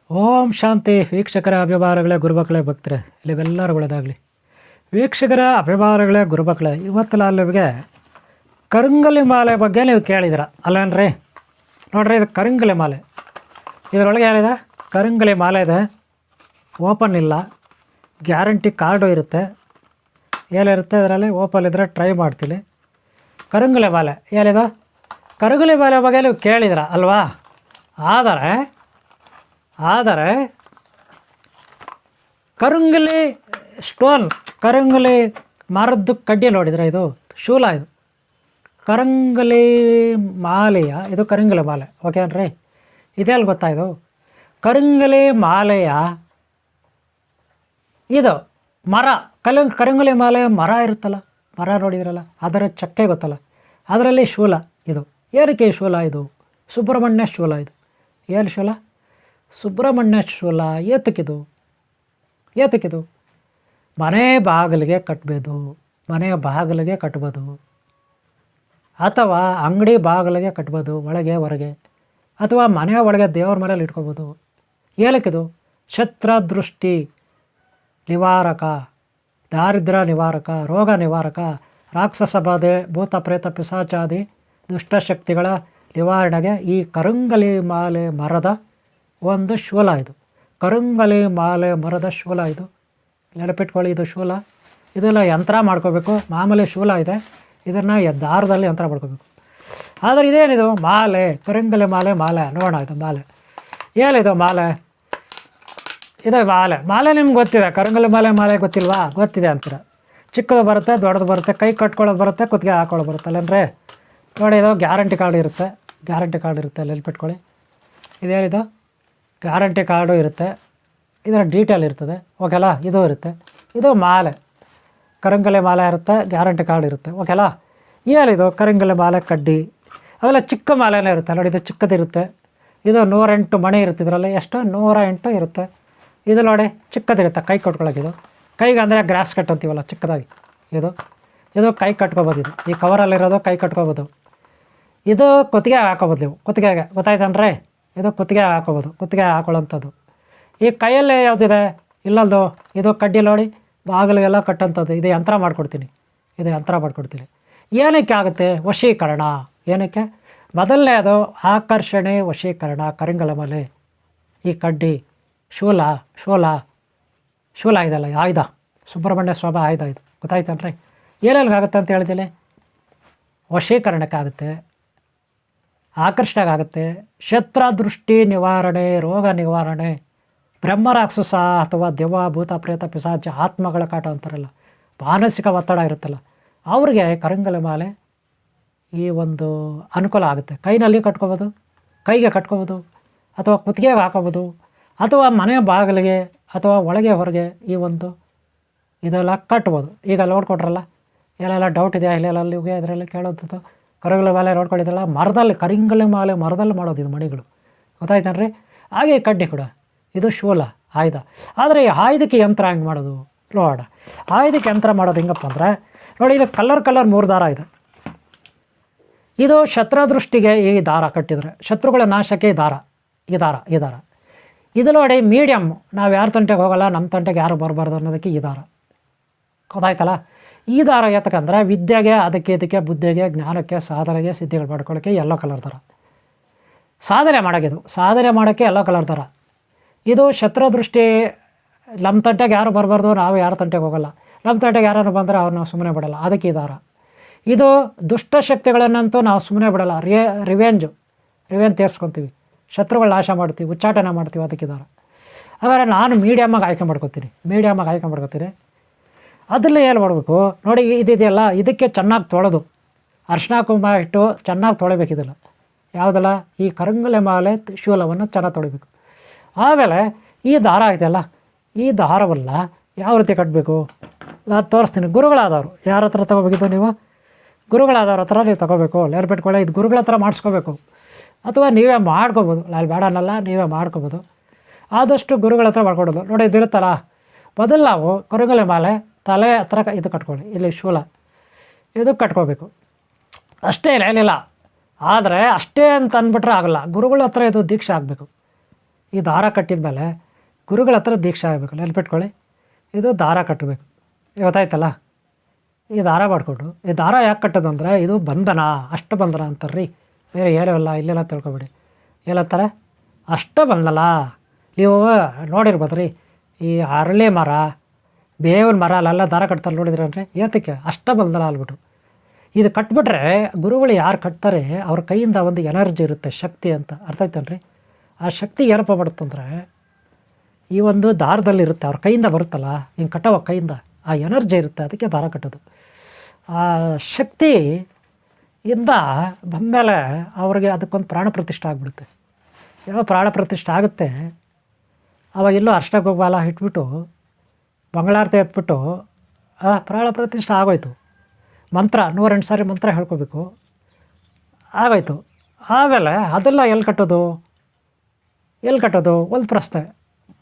ಓಂ ಶಾಂತಿ. ವೀಕ್ಷಕರ ಅಭಿಮಾನಗಳೇ, ಗುರುಮಕ್ಕಳೇ, ಭಕ್ತರೆ, ಇಲ್ಲಿವೆಲ್ಲರೂ ಒಳ್ಳೆಯದಾಗಲಿ. ವೀಕ್ಷಕರ ಅಭಿಮಾನಗಳೇ, ಗುರುಮಕ್ಕಳೇ, ಇವತ್ತು ನಾನು ನಿಮಗೆ ಕರಂಗಲಿ ಮಾಲೆ ಬಗ್ಗೆ ನೀವು ಕೇಳಿದಿರ ಅಲ್ಲೇನ್ರಿ? ನೋಡ್ರಿ, ಇದು ಕರಂಗಲಿ ಮಾಲೆ. ಇದರೊಳಗೆ ಏನಿದೆ? ಕರಂಗಲಿ ಮಾಲೆ ಇದೆ, ಓಪನ್ ಇಲ್ಲ, ಗ್ಯಾರಂಟಿ ಕಾರ್ಡು ಇರುತ್ತೆ. ಏನಿರುತ್ತೆ ಇದರಲ್ಲಿ? ಓಪನ್ ಇದ್ದರೆ ಟ್ರೈ ಮಾಡ್ತೀನಿ. ಕರಂಗಲಿ ಮಾಲೆ ಏನಿದೆ? ಕರಂಗಲಿ ಮಾಲೆ ಬಗ್ಗೆ ನೀವು ಕೇಳಿದಿರ ಅಲ್ವಾ? ಆದರೆ ಕರಂಗಲಿ ಸ್ಟೋನ್, ಕರಂಗಲಿ ಮರದ್ದು ಕಡ್ಡಿ ನೋಡಿದರೆ ಇದು ಶೂಲ, ಇದು ಕರಂಗಲಿ ಮಾಲೆಯ, ಇದು ಕರಂಗಲಿ ಮಾಲೆ. ಓಕೆನ್ರಿ? ಇದೆಲ್ಲ ಗೊತ್ತಾಯಿತು? ಕರಂಗಲಿ ಮಾಲೆಯ ಇದು ಮರ, ಕರಂಗಲಿ ಮಾಲೆ ಮರ ಇರುತ್ತಲ್ಲ, ಮರ ನೋಡಿದ್ರಲ್ಲ, ಅದರ ಚಕ್ಕೆ ಗೊತ್ತಲ್ಲ, ಅದರಲ್ಲಿ ಶೂಲ. ಇದು ಏನಕ್ಕೆ ಶೂಲ? ಇದು ಸುಬ್ರಹ್ಮಣ್ಯ ಶೂಲ. ಇದು ಏನು ಶೂಲ? ಸುಬ್ರಹ್ಮಣ್ಯ ಶೂಲ. ಏತಕ್ಕಿದು? ಮನೆ ಬಾಗಿಲಿಗೆ ಕಟ್ಟಬೋದು, ಮನೆಯ ಬಾಗಿಲಿಗೆ ಕಟ್ಬೋದು, ಅಥವಾ ಅಂಗಡಿ ಬಾಗಿಲಿಗೆ ಕಟ್ಬೋದು, ಒಳಗೆ ಹೊರಗೆ, ಅಥವಾ ಮನೆಯ ಒಳಗೆ ದೇವ್ರ ಮನೆಯಲ್ಲಿ ಇಟ್ಕೋಬೋದು. ಏನಕ್ಕಿದು? ಶತ್ರುದೃಷ್ಟಿ ನಿವಾರಕ, ದಾರಿದ್ರ್ಯ ನಿವಾರಕ, ರೋಗ ನಿವಾರಕ, ರಾಕ್ಷಸ ಬಾಧೆ, ಭೂತ ಪ್ರೇತ ಪಿಶಾಚಾದಿ ದುಷ್ಟಶಕ್ತಿಗಳ ನಿವಾರಣೆಗೆ ಈ ಕರಂಗಲಿ ಮಾಲೆ ಮರದ ಒಂದು ಶೂಲ. ಇದು ಕರಂಗಲಿ ಮಾಲೆ ಮರದ ಶೂಲ. ಇದು ನೆನಪಿಟ್ಕೊಳ್ಳಿ, ಇದು ಶೂಲ. ಇದೆಲ್ಲ ಯಂತ್ರ ಮಾಡ್ಕೋಬೇಕು. ಮಾಮೂಲಿ ಶೂಲ ಇದೆ, ಇದನ್ನು ದಾರದಲ್ಲಿ ಯಂತ್ರ ಮಾಡ್ಕೋಬೇಕು. ಆದರೆ ಇದೇನಿದು ಮಾಲೆ? ಕರಂಗಲಿ ಮಾಲೆ ನೋಡೋಣ. ಇದು ಮಾಲೆ ಏನಿದು? ಮಾಲೆ ಇದು ಮಾಲೆ ನಿಮ್ಗೆ ಗೊತ್ತಿದೆ. ಕರಂಗಲಿ ಮಾಲೆ ಗೊತ್ತಿಲ್ವಾ? ಗೊತ್ತಿದೆ ಅಂತೀರ. ಚಿಕ್ಕದು ಬರುತ್ತೆ, ದೊಡ್ಡದು ಬರುತ್ತೆ, ಕೈ ಕಟ್ಕೊಳ್ಳೋದು ಬರುತ್ತೆ, ಕುತ್ತಿಗೆ ಹಾಕೊಳ್ಳೋದು ಬರುತ್ತೆ ಅಲ್ಲೇನ್ರಿ? ನೋಡಿ, ಇದು ಗ್ಯಾರಂಟಿ ಕಾರ್ಡ್ ಇರುತ್ತೆ, ನೆನಪಿಟ್ಕೊಳ್ಳಿ. ಇದೇನಿದು? ಗ್ಯಾರಂಟಿ ಕಾರ್ಡು ಇರುತ್ತೆ, ಇದರ ಡೀಟೇಲ್ ಇರ್ತದೆ. ಓಕೆಲ್ಲ? ಇದು ಇರುತ್ತೆ. ಇದು ಮಾಲೆ, ಕರಂಗಲಿ ಮಾಲೆ ಇರುತ್ತೆ, ಗ್ಯಾರಂಟಿ ಕಾರ್ಡ್ ಇರುತ್ತೆ. ಓಕೆಲ್ಲ? ಏನಿದು? ಕರಂಗಲಿ ಮಾಲೆ ಕಡ್ಡಿ. ಅವೆಲ್ಲ ಚಿಕ್ಕ ಮಾಲೆನೇ ಇರುತ್ತೆ ನೋಡಿ. ಇದು ಚಿಕ್ಕದಿರುತ್ತೆ. ಇದು 108 ಮಣಿ ಇರುತ್ತೆ ಇದರಲ್ಲಿ. ಎಷ್ಟು? 108 ಇರುತ್ತೆ. ಇದು ನೋಡಿ, ಚಿಕ್ಕದಿರುತ್ತೆ, ಕೈ ಕಟ್ಕೊಳ್ಳೋಕೆ. ಇದು ಕೈಗೆ ಅಂದರೆ ಗ್ರಾಸ್ ಕಟ್ ಅಂತೀವಲ್ಲ, ಚಿಕ್ಕದಾಗಿ. ಇದು ಕೈ ಕಟ್ಕೋಬೋದು. ಇದು ಈ ಕವರಲ್ಲಿರೋದು ಕೈ ಕಟ್ಕೋಬೋದು. ಇದು ಕುತ್ತಿಗೆ ಹಾಕೋಬೋದು ನೀವು, ಕುತ್ತಿಗೆಗೆ. ಗೊತ್ತಾಯ್ತನ್ರಿ? ಇದು ಕುತ್ತಿಗೆ ಹಾಕೋಬೋದು, ಕುತ್ತಿಗೆ ಹಾಕೊಳ್ಳೋಂಥದ್ದು. ಈ ಕೈಯಲ್ಲೇ ಯಾವುದಿದೆ? ಇಲ್ಲಲ್ದು, ಇದು ಕಡ್ಡಿ ನೋಡಿ, ಬಾಗಿಲಿಗೆಲ್ಲ ಕಟ್ಟೋಂಥದ್ದು. ಇದು ಯಂತ್ರ ಮಾಡಿಕೊಡ್ತೀನಿ. ಏನಕ್ಕೆ ಆಗುತ್ತೆ? ವಶೀಕರಣ. ಏನಕ್ಕೆ? ಮೊದಲನೇದು ಆಕರ್ಷಣೆ, ವಶೀಕರಣ. ಕರಂಗಲಿ ಮಾಲೆ, ಈ ಕಡ್ಡಿ, ಶೂಲ ಇದೆಲ್ಲ ಆಯುಧ, ಸುಬ್ರಹ್ಮಣ್ಯ ಸ್ವಾಮಿ ಆಯುಧ. ಇದು ಗೊತ್ತಾಯ್ತನ್ರಿ? ಏನೆಲ್ಗಾಗುತ್ತೆ ಅಂತ ಹೇಳಿದ್ದೀನಿ? ವಶೀಕರಣಕ್ಕಾಗುತ್ತೆ, ಆಕರ್ಷಣೆಗಾಗುತ್ತೆ, ಶತ್ರುದೃಷ್ಟಿ ನಿವಾರಣೆ, ರೋಗ ನಿವಾರಣೆ, ಬ್ರಹ್ಮರಾಕ್ಷಸ ಅಥವಾ ದೆವ್ವ, ಭೂತ ಪ್ರೇತ ಪಿಶಾಚ ಆತ್ಮಗಳ ಕಾಟ ಅಂತಾರಲ್ಲ, ಮಾನಸಿಕ ಒತ್ತಡ ಇರುತ್ತಲ್ಲ, ಅವ್ರಿಗೆ ಕರಂಗಲಿ ಮಾಲೆ ಈ ಒಂದು ಅನುಕೂಲ ಆಗುತ್ತೆ. ಕೈನಲ್ಲಿ ಕಟ್ಕೋಬೋದು, ಕೈಗೆ ಕಟ್ಕೋಬೋದು, ಅಥವಾ ಕುತ್ತಿಗೆಗೆ ಹಾಕೋಬೋದು, ಅಥವಾ ಮನೆಯ ಬಾಗಿಲಿಗೆ ಅಥವಾ ಒಳಗೆ ಹೊರಗೆ ಈ ಒಂದು ಇದೆಲ್ಲ ಕಟ್ಬೋದು. ಈಗ ನೋಡ್ಕೊಟ್ರಲ್ಲ, ಎಲ್ಲೆಲ್ಲ ಡೌಟ್ ಇದೆಯಾ ಇಲ್ಲೆಲ್ಲ ಅಲ್ಲಿಗೆ ಇದರಲ್ಲಿ ಕೇಳೋದು. ಕರಂಗಲಿ ಮಾಲೆ ನೋಡ್ಕೊಂಡಿದ್ದಲ್ಲ, ಮರದಲ್ಲಿ, ಕರಂಗಲಿ ಮಾಲೆ ಮರದಲ್ಲಿ ಮಾಡೋದು ಇದು ಮಣಿಗಳು. ಗೊತ್ತಾಯ್ತನ್ರಿ? ಹಾಗೆ ಕಡ್ಡಿ ಕೂಡ, ಇದು ಶೂಲ, ಆಯುಧ. ಆದರೆ ಈ ಆಯುಧಕ್ಕೆ ಯಂತ್ರ ಹೆಂಗೆ ಮಾಡೋದು ನೋಡೋಣ. ಆಯುಧಕ್ಕೆ ಯಂತ್ರ ಮಾಡೋದು ಹೆಂಗಪ್ಪ ಅಂದರೆ, ನೋಡಿ, ಇದು ಕಲರ್ 3 ದಾರ ಇದೆ. ಇದು ಶತ್ರುದೃಷ್ಟಿಗೆ ಈ ದಾರ ಕಟ್ಟಿದರೆ, ಶತ್ರುಗಳ ನಾಶಕ್ಕೆ ಈ ದಾರ. ಇದು ನೋಡಿ ಮೀಡಿಯಮ್, ನಾವು ಯಾರ ತಂಟೆಗೆ ಹೋಗೋಲ್ಲ, ನಮ್ಮ ತಂಟೆಗೆ ಯಾರು ಬರಬಾರ್ದು ಅನ್ನೋದಕ್ಕೆ ಈ ದಾರ. ಗೊತ್ತಾಯ್ತಲ್ಲ? ಈ ದಾರ ಯಾತಕ್ಕಂದರೆ ವಿದ್ಯೆಗೆ, ಅದಕ್ಕೆ ಇದಕ್ಕೆ, ಬುದ್ಧಿಗೆ, ಜ್ಞಾನಕ್ಕೆ, ಸಾಧನೆಗೆ, ಸಿದ್ಧಿಗಳು ಮಾಡ್ಕೊಳ್ಳೋಕ್ಕೆ ಯೆಲ್ಲೋ ಕಲರ್ ದಾರ. ಸಾಧನೆ ಮಾಡೋಕ್ಕೆ ಯೆಲ್ಲೋ ಕಲರ್ ದಾರ. ಇದು ಶತ್ರುದೃಷ್ಟಿ, ನಮ್ಮ ತಂಟೆಗೆ ಯಾರು ಬರಬಾರ್ದು, ನಾವು ಯಾರ ತಂಟೆಗೆ ಹೋಗೋಲ್ಲ, ನಮ್ಮ ತಂಟೆಗೆ ಯಾರು ಬಂದರೆ ಅವ್ರನ್ನ ಸುಮ್ಮನೆ ಬಿಡೋಲ್ಲ, ಅದಕ್ಕೆ ಈ ದಾರ. ಇದು ದುಷ್ಟಶಕ್ತಿಗಳನ್ನಂತೂ ನಾವು ಸುಮ್ಮನೆ ಬಿಡೋಲ್ಲ, ರಿವೆಂಜ್ ತೀರಿಸ್ಕೊತೀವಿ, ಶತ್ರುಗಳು ನಾಶ ಮಾಡ್ತೀವಿ, ಉಚ್ಚಾಟನೆ ಮಾಡ್ತೀವಿ, ಅದಕ್ಕೆ ದಾರ. ಹಾಗಾದರೆ ನಾನು ಮೀಡಿಯಮ್ಮಾಗಿ ಆಯ್ಕೆ ಮಾಡ್ಕೊತೀನಿ. ಅದರಲ್ಲಿ ಏನು ಮಾಡಬೇಕು ನೋಡಿ, ಇದೆಯಲ್ಲ, ಇದಕ್ಕೆ ಚೆನ್ನಾಗಿ ತೊಳೆದು ಅರ್ಶಿನ ಕುಂಕುಮ ಇಟ್ಟು ಚೆನ್ನಾಗಿ ತೊಳಿಬೇಕಿದಿಲ್ಲ. ಯಾವುದಲ್ಲ? ಈ ಕರಂಗಲಿ ಮಾಲೆ ಶೂಲವನ್ನು ಚೆನ್ನಾಗಿ ತೊಳಿಬೇಕು. ಆಮೇಲೆ ಈ ದಾರ ಇದೆಯಲ್ಲ, ಈ ದಾರವಲ್ಲ ಯಾವ ರೀತಿ ಕಟ್ಟಬೇಕು ನಾನು ತೋರಿಸ್ತೀನಿ. ಗುರುಗಳಾದವರು ಯಾರ ಹತ್ರ ತೊಗೋಬೇಕಿದ್ದು? ನೀವು ಗುರುಗಳಾದವ್ರ ಹತ್ರ ನೀವು ತೊಗೋಬೇಕು. ನೆನಪಿಟ್ಕೊಳ್ಳಿ, ಇದು ಗುರುಗಳ ಹತ್ರ ಮಾಡಿಸ್ಕೋಬೇಕು, ಅಥವಾ ನೀವೇ ಮಾಡ್ಕೋಬೋದು. ನಾನು ಬೇಡ ಅನ್ನಲ್ಲ, ನೀವೇ ಮಾಡ್ಕೋಬೋದು. ಆದಷ್ಟು ಗುರುಗಳ ಹತ್ರ ಮಾಡ್ಕೊಡೋದು. ನೋಡಿ, ಇದಿರುತ್ತಲ್ಲ, ಮೊದಲು ನಾವು ಕರಂಗಲಿ ಮಾಲೆ ತಲೆ ಹತ್ರ ಇದು ಕಟ್ಕೊಳ್ಳಿ, ಇಲ್ಲಿ ಶೂಲ ಇದು ಕಟ್ಕೋಬೇಕು ಅಷ್ಟೇ, ಏನಿಲ್ಲ. ಆದರೆ ಅಷ್ಟೇ ಅಂತ ಅಂದ್ಬಿಟ್ರೆ ಆಗೋಲ್ಲ, ಗುರುಗಳ ಹತ್ರ ಇದು ದೀಕ್ಷೆ ಆಗಬೇಕು. ಈ ದಾರ ಕಟ್ಟಿದ ಮೇಲೆ ಗುರುಗಳ ಹತ್ರ ದೀಕ್ಷೆ ಆಗಬೇಕು, ನೆನ್ಪಿಟ್ಕೊಳ್ಳಿ. ಇದು ದಾರ ಕಟ್ಟಬೇಕು, ಗೊತ್ತಾಯ್ತಲ್ಲ. ಈ ದಾರ ಮಾಡಿಕೊಂಡು ಈ ದಾರ ಯಾಕೆ ಕಟ್ಟೋದು ಅಂದರೆ ಇದು ಬಂಧನ, ಅಷ್ಟು ಬಂಧನ ಅಂತಾರೆ ರೀ, ಬೇರೆ ಏನಲ್ಲ. ಇಲ್ಲೆಲ್ಲ ತಿಳ್ಕೊಬೇಡಿ. ಏನಂತಾರೆ ಅಷ್ಟ ಬಂಧನ. ನೀವು ನೋಡಿರ್ಬೋದು ರೀ, ಈ ಅರಳಿ ಮರ, ಬೇವಿನ ಮರ ಅಲ್ಲೆಲ್ಲ ದಾರ ಕಟ್ತಾರೆ ನೋಡಿದ್ರೆ ಅಂದರೆ ಏತಕ್ಕೆ ಅಷ್ಟ ಬಂಧನ ಅಲ್ಬಿಟ್ರು. ಇದು ಕಟ್ಬಿಟ್ರೆ ಗುರುಗಳು ಯಾರು ಕಟ್ತಾರೆ ಅವ್ರ ಕೈಯಿಂದ ಒಂದು ಎನರ್ಜಿ ಇರುತ್ತೆ, ಶಕ್ತಿ ಅಂತ. ಅರ್ಥ ಆಯ್ತನ್ರಿ. ಆ ಶಕ್ತಿ ಏನಪ್ಪ ಮಾಡುತ್ತಂದರೆ ಈ ಒಂದು ದಾರದಲ್ಲಿರುತ್ತೆ, ಅವ್ರ ಕೈಯಿಂದ ಬರುತ್ತಲ್ಲ, ಹಿಂಗೆ ಕಟ್ಟೋವ ಕೈಯಿಂದ ಆ ಎನರ್ಜಿ ಇರುತ್ತೆ, ಅದಕ್ಕೆ ದಾರ ಕಟ್ಟೋದು. ಆ ಶಕ್ತಿಯಿಂದ ಬಂದಮೇಲೆ ಅವ್ರಿಗೆ ಅದಕ್ಕೊಂದು ಪ್ರಾಣ ಪ್ರತಿಷ್ಠೆ ಆಗಿಬಿಡುತ್ತೆ. ಯಾವ ಪ್ರಾಣ ಪ್ರತಿಷ್ಠೆ ಆಗುತ್ತೆ ಅವಾಗ ಎಲ್ಲೋ ಅಷ್ಟಗೋಪಾಲ ಇಟ್ಬಿಟ್ಟು ಮಂಗಳಾರತಿ ಎತ್ಬಿಟ್ಟು ಪ್ರಾಣ ಪ್ರತಿಷ್ಠೆ ಆಗೋಯ್ತು. ಮಂತ್ರ 108 ಸಾರಿ ಮಂತ್ರ ಹೇಳ್ಕೋಬೇಕು, ಆಗೋಯ್ತು. ಆಮೇಲೆ ಅದೆಲ್ಲ ಎಲ್ಲಿ ಕಟ್ಟೋದು ಒಂದು ಪ್ರಶ್ನೆ.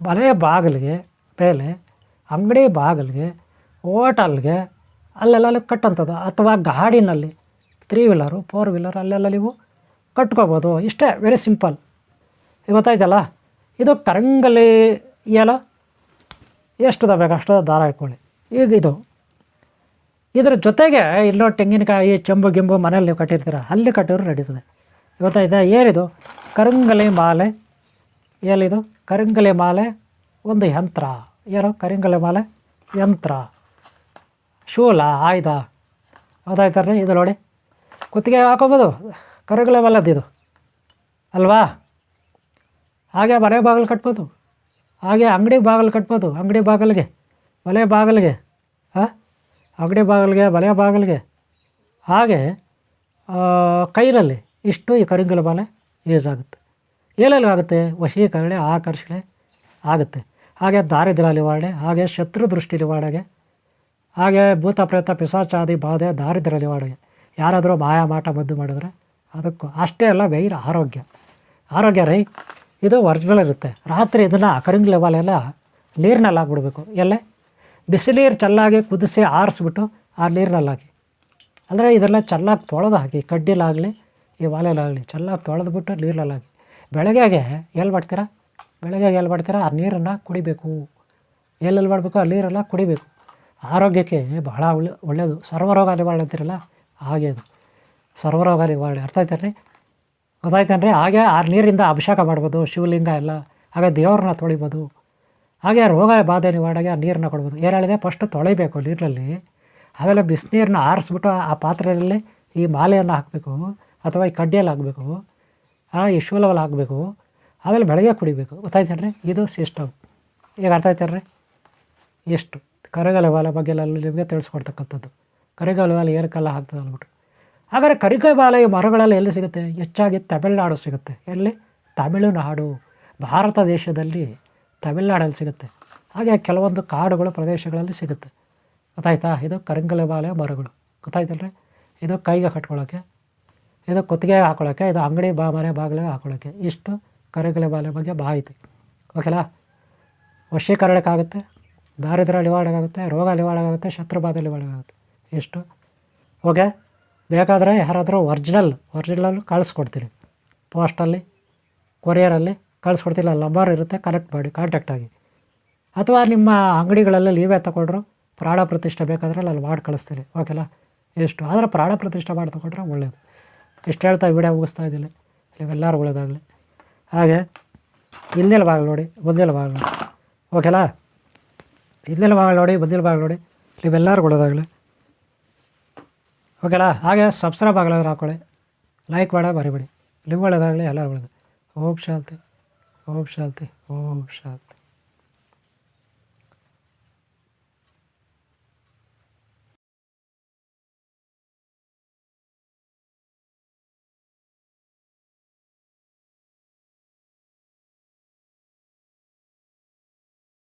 ಮನೆ ಬಾಗಿಲಿಗೆ ಮೇಲೆ, ಅಂಗಡಿ ಬಾಗಿಲಿಗೆ, ಹೋಟಲ್ಗೆ ಅಲ್ಲೆಲ್ಲ ಕಟ್ಟೋಂಥದ್ದು, ಅಥವಾ ಗಾಡಿನಲ್ಲಿ 3 ವೀಲರು 4 ವೀಲರ್ ಅಲ್ಲೆಲ್ಲ ನೀವು ಕಟ್ಕೋಬೋದು. ಇಷ್ಟೇ, ವೆರಿ ಸಿಂಪಲ್. ಗೊತ್ತಾಯ್ತಲ್ಲ. ಇದು ಕರಂಗಲಿ ಎಲ್ಲ ಎಷ್ಟು ಬೇಕು ಅಷ್ಟು ದಾರ ಇಟ್ಕೊಳ್ಳಿ. ಈಗ ಇದ್ರ ಜೊತೆಗೆ ಇಲ್ಲೋ ತೆಂಗಿನಕಾಯಿ, ಚೆಂಬು ಗಿಂಬು ಮನೇಲಿ ನೀವು ಕಟ್ಟಿರ್ತೀರ, ಅಲ್ಲಿ ಕಟ್ಟಿದ್ರು ನಡೀತದೆ. ಗೊತ್ತಾಯ್ತಾ. ಏನಿದು ಕರಂಗಲಿ ಮಾಲೆ, ಏನಿದು ಕರಂಗಲಿ ಮಾಲೆ ಒಂದು ಯಂತ್ರ. ಕರಂಗಲಿ ಮಾಲೆ ಯಂತ್ರ, ಶೂಲ, ಆಯುಧ. ಗೊತ್ತಾಯ್ತಾರ್ರಿ. ಇದು ನೋಡಿ, ಕುತ್ತಿಗೆ ಹಾಕೋಬೋದು, ಕರಂಗಲಿ ಮಾಲೆದ್ದು ಅಲ್ವಾ. ಹಾಗೆ ಮನೆ ಬಾಗಿಲು ಕಟ್ಬೋದು, ಹಾಗೆ ಅಂಗಡಿ ಬಾಗಿಲು ಕಟ್ಬೋದು, ಅಂಗಡಿ ಬಾಗಿಲಿಗೆ, ಮನೆ ಬಾಗಿಲಿಗೆ, ಅಂಗಡಿ ಬಾಗಿಲಿಗೆ, ಮನೆ ಬಾಗಿಲಿಗೆ. ಹಾಗೆ ಕೈಯಲ್ಲಿ ಇಷ್ಟು ಈ ಕರಿಂಗಲ ಮಾಲೆ ಯೂಸ್ ಆಗುತ್ತೆ. ಏನೆಲ್ಲ ಆಗುತ್ತೆ? ವಶೀಕರಣೆ, ಆಕರ್ಷಣೆ ಆಗುತ್ತೆ. ಹಾಗೆ ದಾರಿದ್ರ್ಯ ನಿವಾರಣೆ, ಹಾಗೆ ಶತ್ರು ದೃಷ್ಟಿ ನಿವಾರಣೆಗೆ, ಹಾಗೆ ಭೂತ ಪ್ರೇತ ಪಿಶಾಚಾದಿ ಬಾಧೆ, ದಾರಿದ್ರ್ಯ ನಿವಾರಣೆಗೆ. ಯಾರಾದರೂ ಮಾಟ ಮದ್ದು ಮಾಡಿದ್ರೆ ಅದಕ್ಕೂ ಅಷ್ಟೇ ಅಲ್ಲ. ಮೇಯ್ನ್ ಆರೋಗ್ಯ ರೀ. ಇದು ಒರಿಜಿನಲ್ ಇರುತ್ತೆ. ರಾತ್ರಿ ಇದನ್ನು ಕರಿಂಗಲ ಮಾಲೆ ಎಲ್ಲ ನೀರಿನಲ್ಲಿ ಹಾಕ್ಬಿಡ್ಬೇಕು. ಎಲ್ಲೇ ಬಿಸಿನೀರು ಚೆನ್ನಾಗಿ ಕುದಿಸಿ ಆರಿಸ್ಬಿಟ್ಟು ಆ ನೀರಿನಲ್ಲಿ ಹಾಕಿ, ಅಂದರೆ ಇದೆಲ್ಲ ಚೆನ್ನಾಗಿ ತೊಳೆದು ಹಾಕಿ, ಕಡ್ಡಿಲಾಗಲಿ ಈ ಮಾಲೆಲಾಗಲಿ ಚೆನ್ನಾಗಿ ತೊಳೆದ್ಬಿಟ್ಟು ನೀರಲ್ಲಿ ಹಾಕಿ. ಬೆಳಗ್ಗೆಗೆ ಎಲ್ಲಿ ಮಾಡ್ತೀರಾ ಆ ನೀರನ್ನು ಕುಡಿಬೇಕು. ಎಲ್ಲೆಲ್ಲಿ ಮಾಡಬೇಕು ಆ ನೀರೆಲ್ಲ ಕುಡಿಬೇಕು. ಆರೋಗ್ಯಕ್ಕೆ ಬಹಳ ಒಳ್ಳೆಯದು. ಸರ್ವರೋಗ ನಿವಾರಣೆ ಅಂತೀರಲ್ಲ, ಹಾಗೆ ಅದು ಸರ್ವರೋಗ ನಿವಾರಣೆ. ಅರ್ಥ ಗೊತ್ತಾಯ್ತೇನ್ರಿ. ಹಾಗೆ ಆ ನೀರಿಂದ ಅಭಿಷೇಕ ಮಾಡ್ಬೋದು, ಶಿವಲಿಂಗ ಎಲ್ಲ. ಹಾಗೆ ದೇವ್ರನ್ನ ತೊಳಿಬೋದು. ಹಾಗೆ ರೋಗ ಬಾಧೆ ನಿವಾರಣೆಗೆ ಆ ನೀರನ್ನ ಕೊಡ್ಬೋದು. ಏನು ಹೇಳಿದೆ, ಫಸ್ಟು ತೊಳಿಬೇಕು ನೀರಲ್ಲಿ, ಆಮೇಲೆ ಬಿಸಿನೀರನ್ನ ಆರಿಸ್ಬಿಟ್ಟು ಆ ಪಾತ್ರೆಯಲ್ಲಿ ಈ ಮಾಲೆಯನ್ನು ಹಾಕಬೇಕು, ಅಥವಾ ಈ ಕಡ್ಡಿಯಲ್ಲಿ ಹಾಕಬೇಕು, ಈ ಶೂಲದಲ್ಲಿ ಹಾಕಬೇಕು. ಆಮೇಲೆ ಬೆಳಗ್ಗೆ ಕುಡಿಬೇಕು. ಗೊತ್ತಾಯ್ತೇನ್ರಿ. ಇದು ಸಿಸ್ಟಮ್. ಈಗ ಅರ್ಥ ಆಯ್ತಾರ್ರಿ. ಎಷ್ಟು ಕರಿಗಲ ಮಾಲೆ ಬಗ್ಗೆ ಎಲ್ಲ ನಿಮಗೆ ತಿಳಿಸ್ಕೊಡ್ತಕ್ಕಂಥದ್ದು. ಕರಿಗಲ ಮಾಲೆ ಏನಕ್ಕೆಲ್ಲ ಹಾಕ್ತದೆ ಅಂದ್ಬಿಟ್ಟು. ಹಾಗಾದರೆ ಕರಿಗಲ ಮಾಲೆ ಈ ಮರಗಳಲ್ಲಿ ಎಲ್ಲಿ ಸಿಗುತ್ತೆ? ಹೆಚ್ಚಾಗಿ ತಮಿಳುನಾಡು ಸಿಗುತ್ತೆ. ಎಲ್ಲಿ? ತಮಿಳುನಾಡು, ಭಾರತ ದೇಶದಲ್ಲಿ ತಮಿಳುನಾಡಲ್ಲಿ ಸಿಗುತ್ತೆ. ಹಾಗೆ ಕೆಲವೊಂದು ಕಾಡುಗಳು ಪ್ರದೇಶಗಳಲ್ಲಿ ಸಿಗುತ್ತೆ. ಗೊತ್ತಾಯ್ತಾ. ಇದು ಕರಿಂಗಲ ಮಾಲೆ ಮರಗಳು. ಗೊತ್ತಾಯ್ತಲ್ರಿ. ಇದು ಕೈಗೆ ಕಟ್ಕೊಳ್ಳೋಕ್ಕೆ, ಇದು ಕುತ್ತಿಗೆಗೆ ಹಾಕೊಳ್ಳೋಕ್ಕೆ, ಇದು ಅಂಗಡಿ ಮನೆ ಬಾಗಿಲಿಗೆ ಹಾಕೊಳ್ಳೋಕ್ಕೆ. ಇಷ್ಟು ಕರಿಂಗಲ ಮಾಲೆ ಬಗ್ಗೆ ಮಾಹಿತಿ. ಓಕೆನಾ. ವಶೀಕರಣಕ್ಕಾಗುತ್ತೆ, ದಾರಿದ್ರ್ಯ ನಿವಾರಣೆ ಆಗುತ್ತೆ, ರೋಗ ನಿವಾರಣೆ ಆಗುತ್ತೆ, ಶತ್ರುಬಾಧೆ ನಿವಾರಣೆ ಆಗುತ್ತೆ. ಇಷ್ಟು ಓಕೆ. ಬೇಕಾದರೆ ಯಾರಾದರೂ ಒರಿಜಿನಲ್ ಕಳಿಸ್ಕೊಡ್ತೀನಿ, ಪೋಸ್ಟಲ್ಲಿ, ಕೊರಿಯರಲ್ಲಿ ಕಳಿಸ್ಕೊಡ್ತೀನಿ. ಅಲ್ಲಿ ನಂಬರ್ ಇರುತ್ತೆ, ಕನೆಕ್ಟ್ ಮಾಡಿ, ಕಾಂಟ್ಯಾಕ್ಟ್ ಆಗಿ. ಅಥವಾ ನಿಮ್ಮ ಅಂಗಡಿಗಳಲ್ಲಿ ನೀವೇ ತಗೊಂಡ್ರು ಪ್ರಾಣ ಪ್ರತಿಷ್ಠೆ ಬೇಕಾದರೆ ಅಲ್ಲಿ ಮಾಡಿ ಕಳಿಸ್ತೀನಿ. ಓಕೆನಾ. ಇಷ್ಟು ಆದರೆ ಪ್ರಾಣ ಪ್ರತಿಷ್ಠೆ ಮಾಡಿ ತಗೊಂಡ್ರೆ ಒಳ್ಳೆಯದು. ಇಷ್ಟು ಹೇಳ್ತಾ ವಿಡಿಯೋ ಮುಗಿಸ್ತಾ ಇದ್ದೀನಿ. ನೀವೆಲ್ಲರೂ ಒಳ್ಳೆಯದಾಗಲಿ. ಹಾಗೆ ಹಿಂದಿನ ಭಾಗ ನೋಡಿ, ಮುಂದಿನ ಭಾಗ ನೋಡಿ. ಓಕೆನಾ. ಹಿಂದಿನ ಭಾಗ ನೋಡಿ, ಮುಂದಿನ ಭಾಗ ನೋಡಿ. ನೀವೆಲ್ಲರೂ ಒಳ್ಳೆಯದಾಗಲಿ. ಓಕೆನಾ. ಹಾಗೆ ಸಬ್ಸ್ಕ್ರೈಬ್ ಆಗಲಾದ್ರೆ ಹಾಕ್ಕೊಳ್ಳಿ, ಲೈಕ್ ಮಾಡೋ ಮರಿಬೇಡಿ. ನಿಮ್ಗೆ ಒಳ್ಳೆಯದಾಗಲಿ, ಎಲ್ಲರೂ ಒಳ್ಳೆಯದು. ಓಂ ಶಾಂತಿ, ಓಂ ಶಾಂತಿ, ಓಂ ಶಾಂತಿ.